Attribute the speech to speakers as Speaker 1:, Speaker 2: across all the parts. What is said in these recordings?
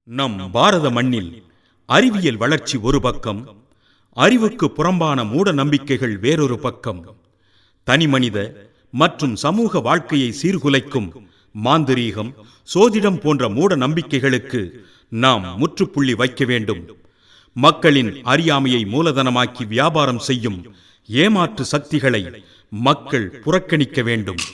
Speaker 1: நம் பாரத மண்ணில் அறிவியல் வளர்ச்சி ஒரு பக்கம், அறிவுக்கு புறம்பான மூட நம்பிக்கைகள் வேறொரு பக்கம். தனிமனித மற்றும் சமூக வாழ்க்கையை சீர்குலைக்கும் மாந்திரீகம், சோதிடம் போன்ற மூட நம்பிக்கைகளுக்கு நாம் முற்றுப்புள்ளி வைக்க வேண்டும். மக்களின் அறியாமையை மூலதனமாக்கி வியாபாரம் செய்யும் ஏமாற்று சக்திகளை மக்கள் புறக்கணிக்க வேண்டும்.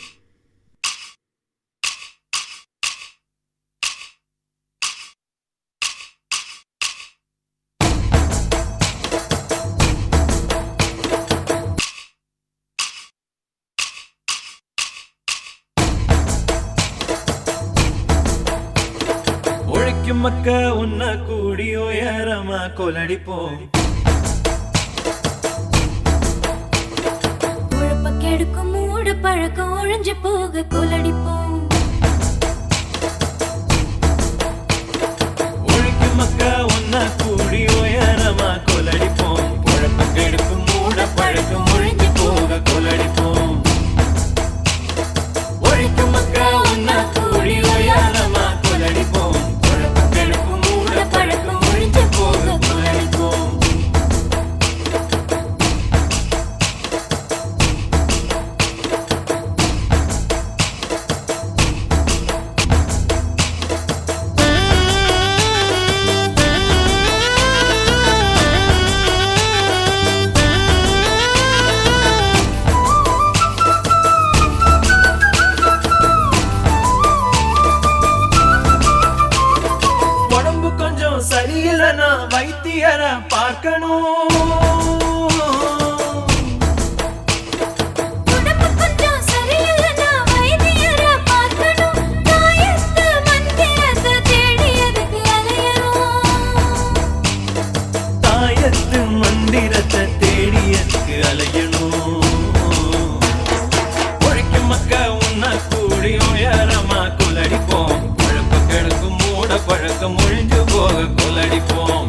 Speaker 2: மக்க உன்ன கூடி உயரமா கொலடிப்போம்.
Speaker 3: குழப்ப கெடுக்கும் மூட பழக்கம் ஒழிஞ்சு போக கொலடிப்போம்.
Speaker 2: ஒழிக்கும் மக்க உன்ன கூடி உயரமா கொலடிப்போம். குழப்ப கெடுக்கும் மூட பழக்கம் ஒழிஞ்சு போக கொலடிப்போம். ஒழிக்கும் மக்க உன்ன கூடி உயரமா கொலடிப்போம். சரியில்லைனா வைத்தியர பார்க்கணும். தாயத்து மந்திரத்தை தேடியதுக்கு அலையணும். ஒழிக்கும் மக்க உன்ன கூடி உயரமா கொலடிப்போம். பழப்ப கிடக்கும் மூட பழக்கம் ஒழிஞ்சு போக கொலடிப்போம்.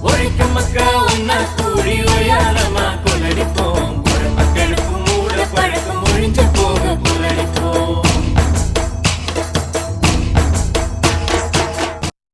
Speaker 2: ஒழிக்கும் மக்க உன்ன கூடி உயரமா கொலடிப்போம்.